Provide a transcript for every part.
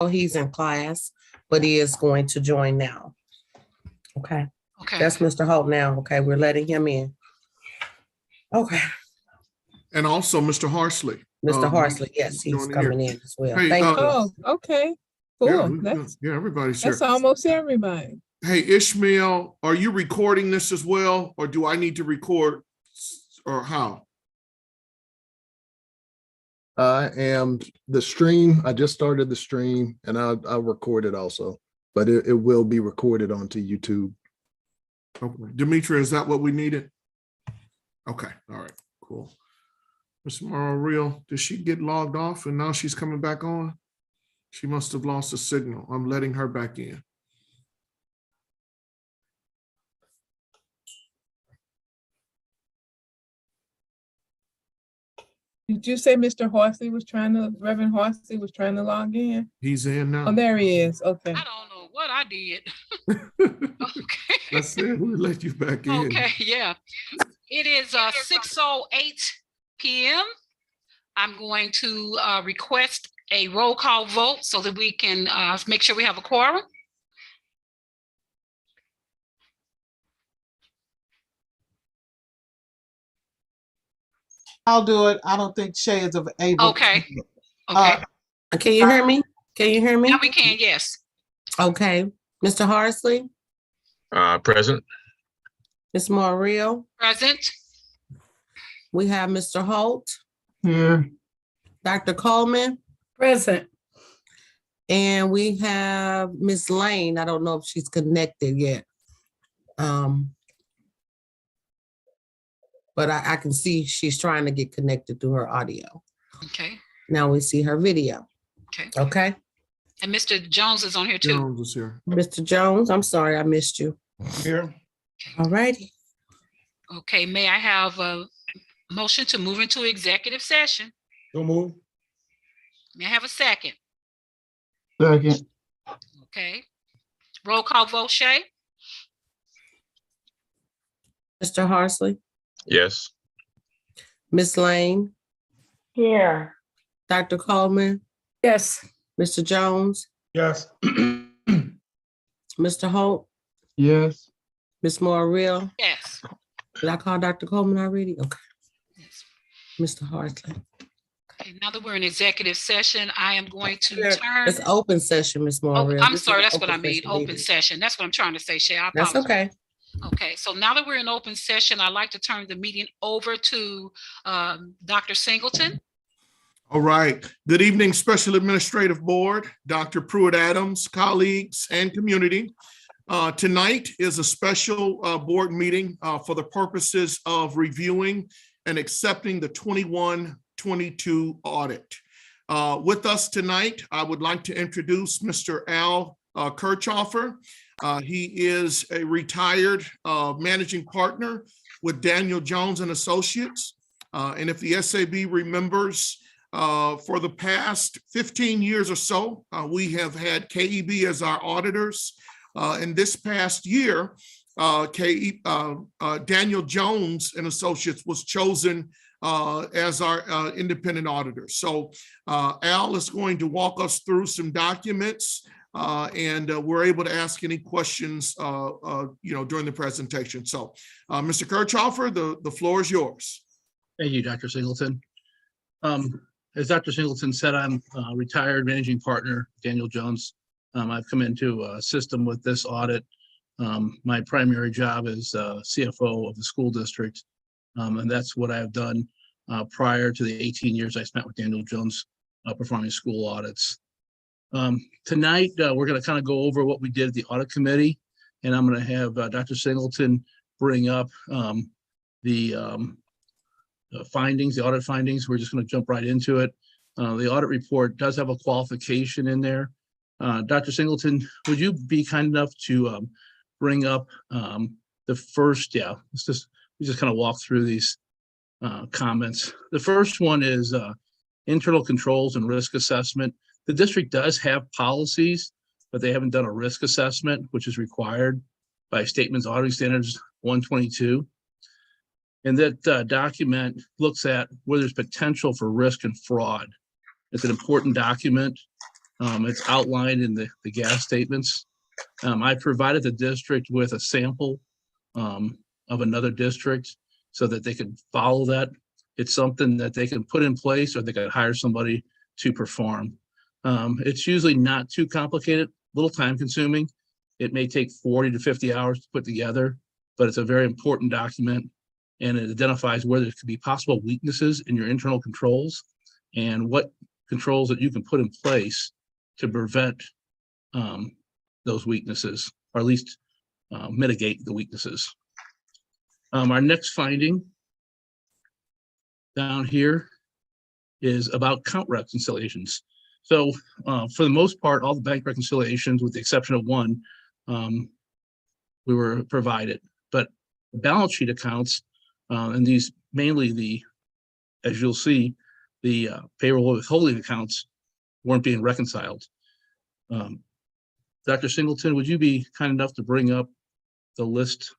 He's in class, but he is going to join now. Okay, Okay. that's Mr. Holt now. Okay, we're letting him in. Okay, And also Mr. Horsley. Mr. Horsley, yes, he's joining coming here. in as well. Hey, Thank you. Oh, okay. Yeah, Cool. yeah, everybody's here. That's almost everybody. Hey, Ishmael, are you recording this as well, or do I need to record, or how? I am the stream. I just started the stream and I'll record it also, but it will be recorded onto YouTube. Okay, Demetria, is that what we needed? Okay, all right, cool. Ms. Mara Real, did she get logged off and now she's coming back on? She must have lost the signal. I'm letting her back in. Did you say Mr. Horsley was Reverend Horsley was trying to log in? He's in now. Oh, there he is. Okay. I don't know what I did. Okay. I said we'll let you back in. Okay, yeah. It is 6:08 p.m. I'm going to request a roll call vote so that we can make sure we have a quorum. I'll do it. I don't think Shay is able. Okay. to. Okay. Can you hear me? Can you hear me? Now we can, yes. Okay, Mr. Horsley, Present. Ms. Mario, Present. we have Mr. Holt, Here. Dr. Coleman, Present. and we have Ms. Lane. I don't know if she's connected yet. But I can see she's trying to get connected through her audio. Okay. Now we see her video. Okay. Okay, And Mr. Jones is on here too. Jones is here. Mr. Jones, I'm sorry I missed you. Here. All righty. Okay, may I have a motion to move into executive session? Don't move. May I have a second? Second. Okay. Roll call vote, Shay? Mr. Horsley, Yes. Ms. Lane, Here. Dr. Coleman, Yes. Mr. Jones, Yes. Mr. Holt, Yes. Ms. Real. Yes. Did I call Dr. Coleman already? Okay, Yes. Mr. Horsley. Okay, now that we're in executive session, I am going to It's turn. open session, Ms. Oh, Real. I'm sorry, that's what I mean, open session. That's what I'm trying to say, Shay. I That's apologize. okay. Okay, so now that we're in open session, I'd like to turn the meeting over to Dr. Singleton. All right. Good evening, Special Administrative Board, Dr. Pruitt-Adams, colleagues, and community. Tonight is a special board meeting for the purposes of reviewing and accepting the 21-22 audit. With us tonight, I would like to introduce Mr. Al Kirchhoffer. He is a retired managing partner with Daniel Jones and Associates. And if the SAB remembers, for the past 15 years or so, we have had KEB as our auditors. And this past year, Daniel Jones and Associates was chosen as our independent auditor. So Al is going to walk us through some documents and we're able to ask any questions during the presentation. So Mr. Kirchhoffer, the floor is yours. Thank you, Dr. Singleton. As Dr. Singleton said, I'm a retired managing partner, Daniel Jones. I've come in to assist him with this audit. My primary job is CFO of the school district, and that's what I've done prior to the 18 years I spent with Daniel Jones performing school audits. Tonight, we're going to kind of go over what we did at the audit committee, and I'm going to have Dr. Singleton bring up the findings, the audit findings. We're just going to jump right into it. The audit report does have a qualification in there. Dr. Singleton, would you be kind enough to bring up the first, we just kind of walk through these comments. The first one is internal controls and risk assessment. The district does have policies, but they haven't done a risk assessment, which is required by Statements Auditing Standards 122. And that document looks at where there's potential for risk and fraud. It's an important document. It's outlined in the gas statements. I provided the district with a sample of another district so that they could follow that. It's something that they can put in place, or they could hire somebody to perform. It's usually not too complicated, a little time consuming. It may take 40 to 50 hours to put together, but it's a very important document, and it identifies where there could be possible weaknesses in your internal controls and what controls that you can put in place to prevent those weaknesses, or at least mitigate the weaknesses. Our next finding down here is about count reconciliations. So for the most part, all the bank reconciliations, with the exception of one, we were provided. But balance sheet accounts, and these mainly as you'll see, the payroll withholding accounts weren't being reconciled. Dr. Singleton, would you be kind enough to bring up the list?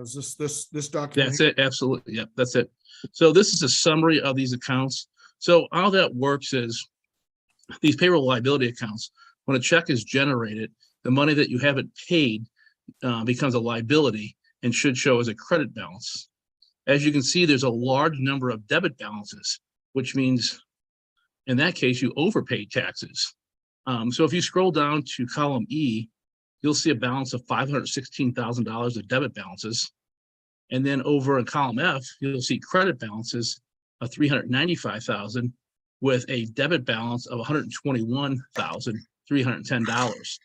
Is this document? That's it, absolutely, yeah, that's it. So this is a summary of these accounts. So how that works is these payroll liability accounts, when a check is generated, the money that you haven't paid becomes a liability and should show as a credit balance. As you can see, there's a large number of debit balances, which means in that case, you overpaid taxes. So if you scroll down to column E, you'll see a balance of $516,000 of debit balances. And then over in column F, you'll see credit balances of $395,000 with a debit balance of $121,310.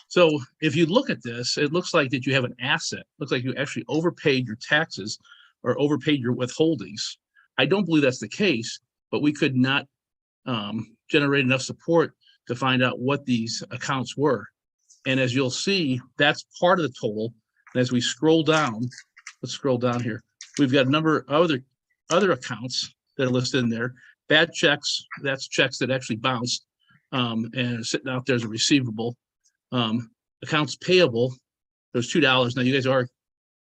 So if you look at this, it looks like that you have an asset. It looks like you actually overpaid your taxes or overpaid your withholdings. I don't believe that's the case, but we could not generate enough support to find out what these accounts were. And as you'll see, that's part of the total. And as we scroll down, let's scroll down here. We've got a number of other accounts that are listed in there. Bad checks, that's checks that actually bounced and are sitting out there as a receivable. Accounts payable, there's $2. Now you guys are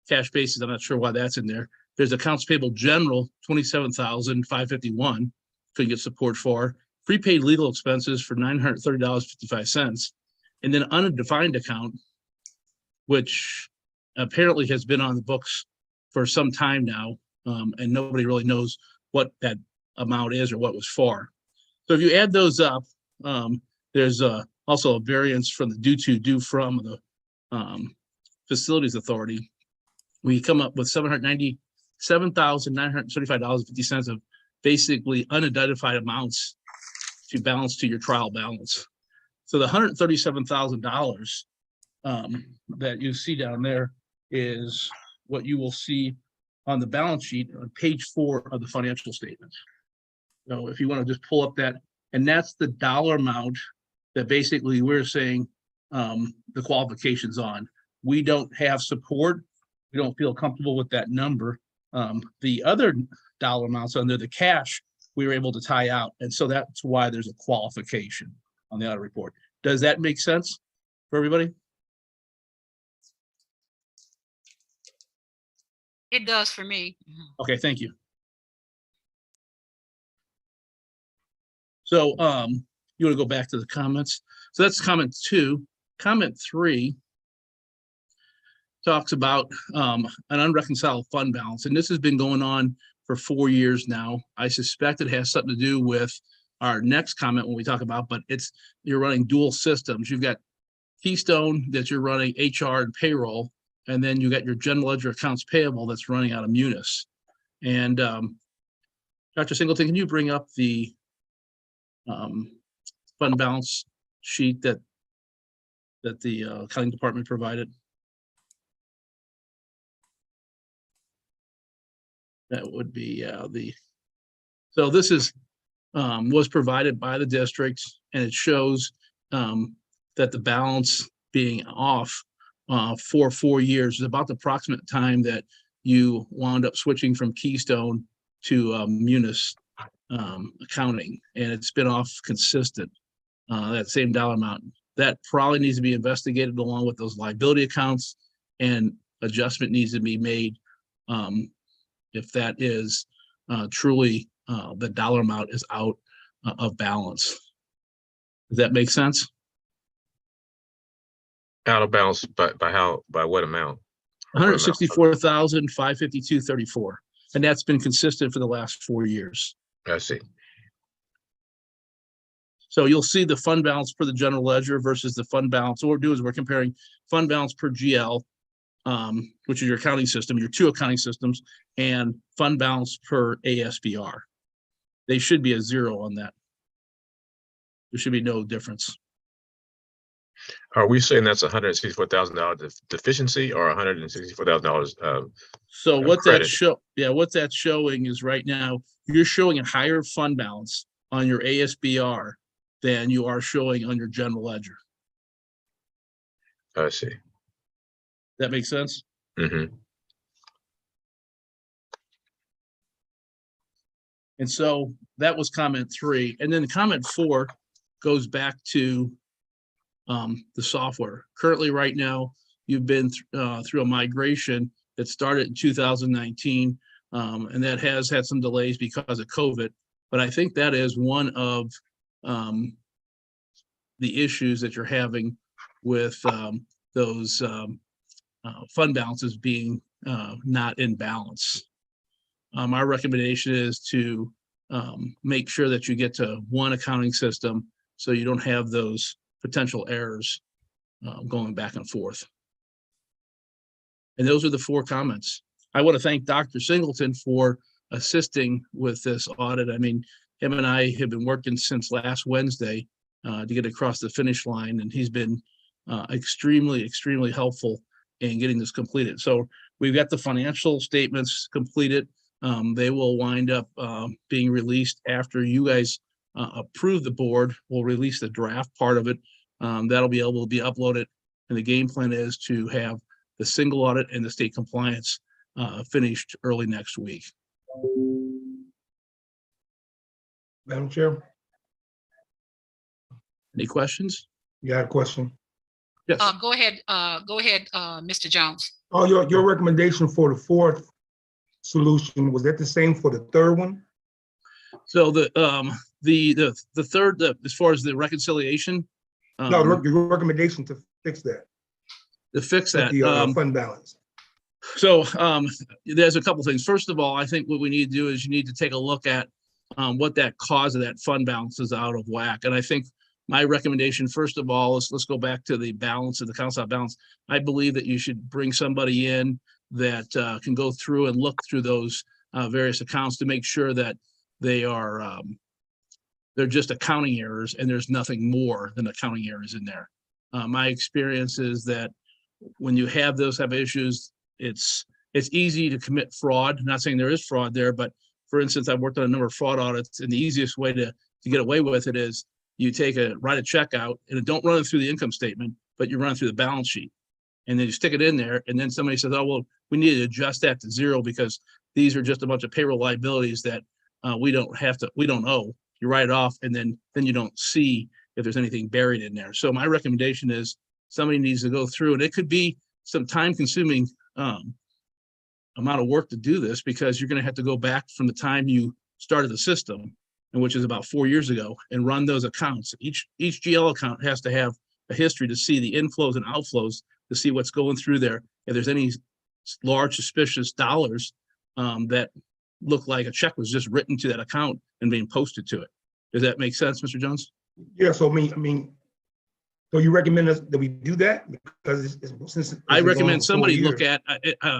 cash basis. I'm not sure why that's in there. There's accounts payable general, $27,551, could get support for. Prepaid legal expenses for $930.55. And then undefined account, which apparently has been on the books for some time now, and nobody really knows what that amount is or what was for. So if you add those up, there's also a variance from the due from the Facilities Authority. We come up with $797,935.50 of basically unidentified amounts to balance to your trial balance. So the $137,000 that you see down there is what you will see on the balance sheet on page 4 of the financial statements. So if you want to just pull up that, and that's the dollar amount that basically we're saying the qualifications on. We don't have support. We don't feel comfortable with that number. The other dollar amounts under the cash, we were able to tie out. And so that's why there's a qualification on the audit report. Does that make sense for everybody? It does for me. Okay, thank you. So you want to go back to the comments? So that's comment 2. Comment 3 talks about an unreconciled fund balance. And this has been going on for 4 years now. I suspect it has something to do with our next comment when we talk about, but you're running dual systems. You've got Keystone that you're running HR and payroll, and then you got your general ledger accounts payable that's running out of Munis. And Dr. Singleton, can you bring up the fund balance sheet that the accounting department provided? That would be so this is was provided by the district, and it shows that the balance being off for 4 years is about the approximate time that you wound up switching from Keystone to Munis accounting, and it's been off consistent, that same dollar amount. That probably needs to be investigated along with those liability accounts, and adjustment needs to be made if that is truly the dollar amount is out of balance. Does that make sense? Out of balance by what amount? Or what amount? 164,552.34. And that's been consistent for the last 4 years. I see. So you'll see the fund balance per the general ledger versus the fund balance. What we're doing is we're comparing fund balance per GL, which is your accounting system, your two accounting systems, and fund balance per ASBR. They should be a zero on that. There should be no difference. Are we saying that's $164,000 deficiency or $164,000? So what credit. what that's showing is right now you're showing a higher fund balance on your ASBR than you are showing on your general ledger. I see. That makes sense? Mm-hmm. And so that was comment 3. And then comment 4 goes back to the software. Currently, right now, you've been through a migration that started in 2019, and that has had some delays because of COVID. But I think that is one of the issues that you're having with those fund balances being not in balance. Our recommendation is to make sure that you get to one accounting system so you don't have those potential errors going back and forth. And those are the 4 comments. I want to thank Dr. Singleton for assisting with this audit. I mean, him and I have been working since last Wednesday to get across the finish line, and he's been extremely helpful in getting this completed. So we've got the financial statements completed. They will wind up being released after you guys approve the board. We'll release the draft part of it. That'll be able to be uploaded. And the game plan is to have the single audit and the state compliance finished early next week. Madam Chair, Any questions? you got a question? Yes. Go ahead, Mr. Jones. Oh, your recommendation for the 4th solution, was that the same for the 3rd one? So the third, as far as the reconciliation. No, your recommendation to fix that. To fix that. The fund balance. So there's a couple things. First of all, I think what we need to do is you need to take a look at what that cause of that fund balance is out of whack. And I think my recommendation, first of all, is let's go back to the balance of the accounts out balance. I believe that you should bring somebody in that can go through and look through those various accounts to make sure that they are they're just accounting errors and there's nothing more than accounting errors in there. My experience is that when you have those type of issues, it's easy to commit fraud. I'm not saying there is fraud there, but for instance, I've worked on a number of fraud audits, and the easiest way to get away with it is you write a check out and don't run it through the income statement, but you run it through the balance sheet. And then you stick it in there, and then somebody says, oh, well, we need to adjust that to 0 because these are just a bunch of payroll liabilities that we don't owe. You write it off, and then you don't see if there's anything buried in there. So my recommendation is somebody needs to go through, and it could be some time-consuming amount of work to do this, because you're going to have to go back from the time you started the system, and which is about 4 years ago, and run those accounts. Each GL account has to have a history to see the inflows and outflows, to see what's going through there. If there's any large suspicious dollars that look like a check was just written to that account and being posted to it. Does that make sense, Mr. Jones? Yeah, so I mean, so you recommend us that we do that? Because I recommend somebody look at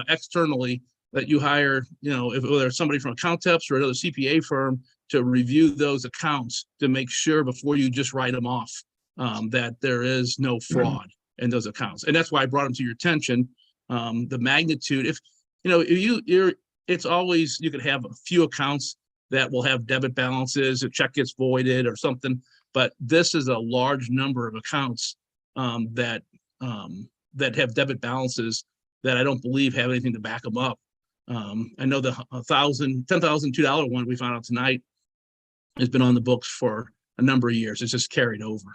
externally, that you hire, whether it's somebody from Account Tips or another CPA firm, to review those accounts to make sure before you just write them off that there is no fraud in those accounts. And that's why I brought them to your attention. The magnitude, it's always, you could have a few accounts that will have debit balances, a check gets voided or something, but this is a large number of accounts that have debit balances that I don't believe have anything to back them up. I know the $10,002 one we found out tonight has been on the books for a number of years. It's just carried over.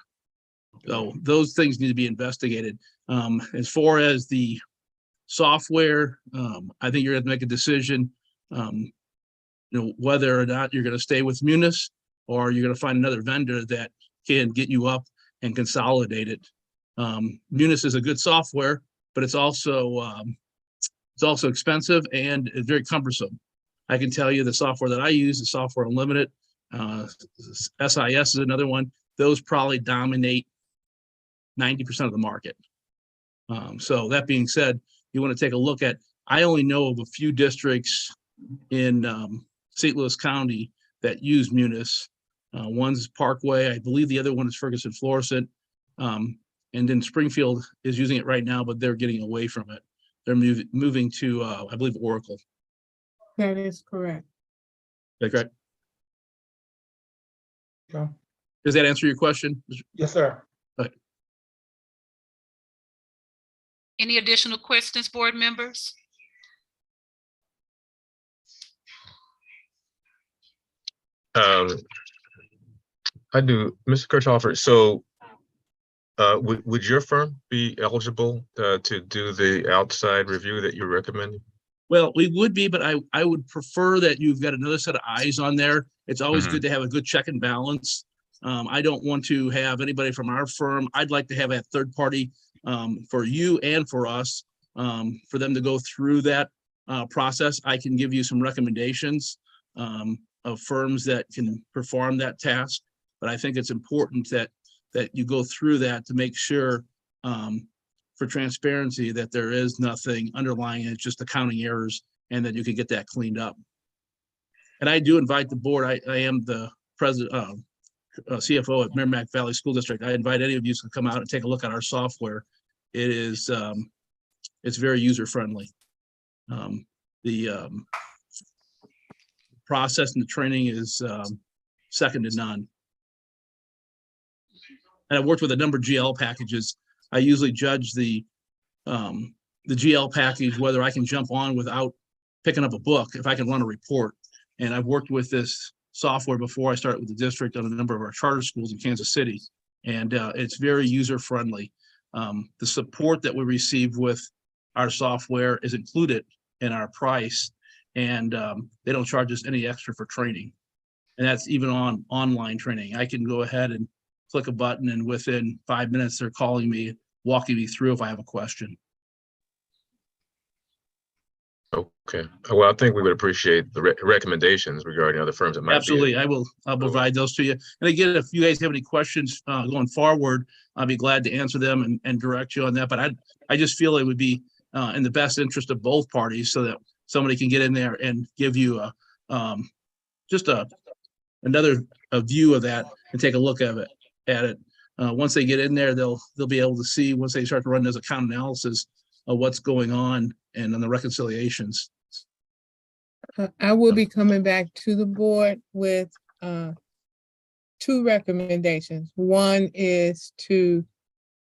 So those things need to be investigated. As far as the software, I think you're going to make a decision, whether or not you're going to stay with Munis or you're going to find another vendor that can get you up and consolidate it. Munis is a good software, but it's also expensive and it's very cumbersome. I can tell you the software that I use, the Software Unlimited, SIS is another one. Those probably dominate 90% of the market. So that being said, you want to take a look at, I only know of a few districts in St. Louis County that use Munis. One's Parkway, I believe the other one is Ferguson Florissant. And then Springfield is using it right now, but they're getting away from it. They're moving to, I believe, Oracle. That is correct. Is that correct? Okay. Does that answer your question? Yes, sir. Any additional questions, board members? I do, Mr. Kirchhoffer. So would your firm be eligible to do the outside review that you're recommending? Well, we would be, but I would prefer that you've got another set of eyes on there. It's always good to have a good check and balance. I don't want to have anybody from our firm. I'd like to have a third party for you and for us, for them to go through that process. I can give you some recommendations of firms that can perform that task, but I think it's important that you go through that to make sure for transparency that there is nothing underlying it, just accounting errors, and that you can get that cleaned up. And I do invite the board. I am the president, CFO at Merrimack Valley School District. I invite any of you to come out and take a look at our software. It is, it's very user-friendly. The process and the training is second to none. And I've worked with a number of GL packages. I usually judge the GL package, whether I can jump on without picking up a book, if I can run a report. And I've worked with this software before I started with the district on a number of our charter schools in Kansas City. And it's very user-friendly. The support that we receive with our software is included in our price, and they don't charge us any extra for training. And that's even on online training. I can go ahead and click a button, and within 5 minutes, they're calling me, walking me through if I have a question. Okay. Well, I think we would appreciate the recommendations regarding other firms that might Absolutely. I'll provide those to you. And again, if you guys have any questions going forward, I'll be glad to answer them and direct you on that. But I just feel it would be in the best interest of both parties so that somebody can get in there and give you another view of that and take a look at it. Once they get in there, they'll be able to see, once they start to run those account analysis of what's going on and on the reconciliations. I will be coming back to the board with two recommendations. One is to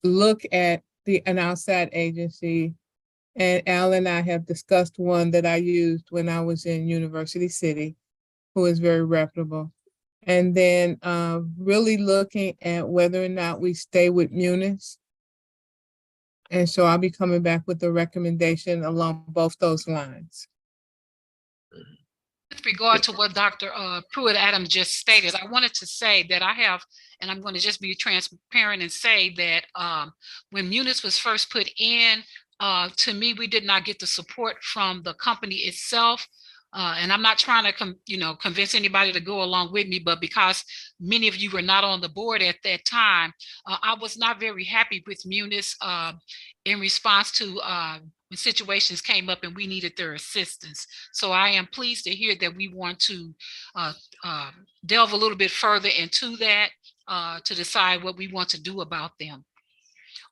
look at an outside agency, and Al and I have discussed one that I used when I was in University City, who is very reputable. And then really looking at whether or not we stay with Munis. And so I'll be coming back with a recommendation along both those lines. With regard to what Dr. Pruitt-Adams just stated, I wanted to say that I have, and I'm going to just be transparent and say that when Munis was first put in, to me, we did not get the support from the company itself. And I'm not trying to, convince anybody to go along with me, but because many of you were not on the board at that time, I was not very happy with Munis in response to when situations came up and we needed their assistance. So I am pleased to hear that we want to delve a little bit further into that to decide what we want to do about them.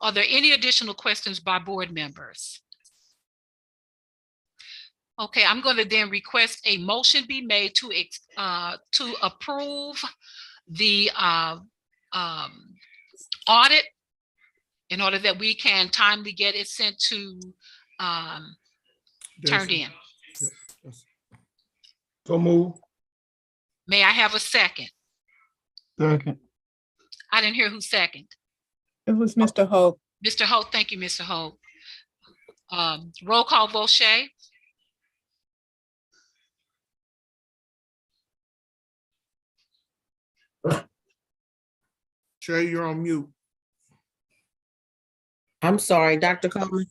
Are there any additional questions by board members? Okay, I'm going to then request a motion be made to approve the audit in order that we can timely get it sent to turned in. So move. May I have a second? Second. I didn't hear who seconded. It was Mr. Hope. Mr. Hope, thank you, Mr. Hope. Roll call vote, Shay. Shay, you're on mute. I'm sorry, Dr. Coleman,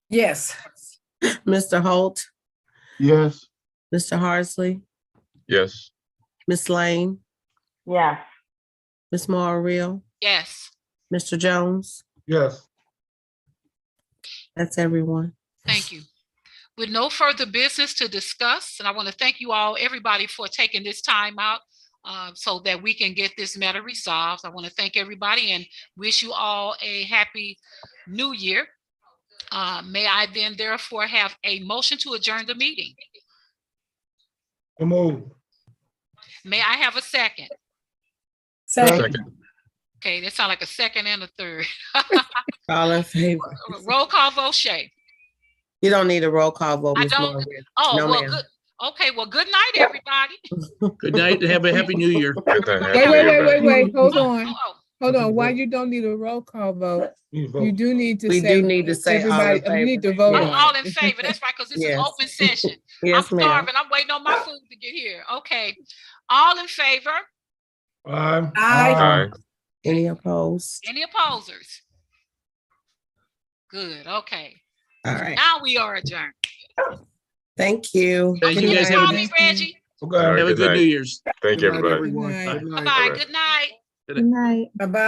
Yes. Mr. Holt, Yes. Mr. Harsley, Yes. Ms. Lane, Yes. Ms. Real, Yes, Mr. Jones. Yes. That's everyone. thank you. With no further business to discuss, and I want to thank you all, everybody, for taking this time out so that we can get this matter resolved. I want to thank everybody and wish you all a happy new year. May I then therefore have a motion to adjourn the meeting? So move. May I have a second? Second. Second. Okay, that sounds like a second and a third. All in favor? Roll call vote, Shay. You don't need a roll call vote, I Ms. don't. Moore. Oh, No, well, ma'am. good. Okay, well, good night, everybody. Good night and have a happy new year. Good night. Wait, Happy wait, New Year, wait, wait, everybody. wait, hold Oh, on. oh, oh. Hold on, why you don't need a roll call vote? You vote. You do need to We say. do need to say all in everybody, you need to favor. vote I'm Yeah. on all it. in favor. That's right, because this is Yes. open session. Yes, I'm ma'am. starving. I'm waiting on my food to get here. Okay. All in favor? Aye. Aye. Aye. Any opposed? Any opposers? Good. Okay. All right. Now we are adjourned. Thank you. Thank Can you you guys. call Have a, me, Reggie? Okay. All right, have a good good night. New Year's. Thank Good you, night, everybody. everyone. Good night. Good night. Bye-bye. Bye-bye. Good night. Bye-bye.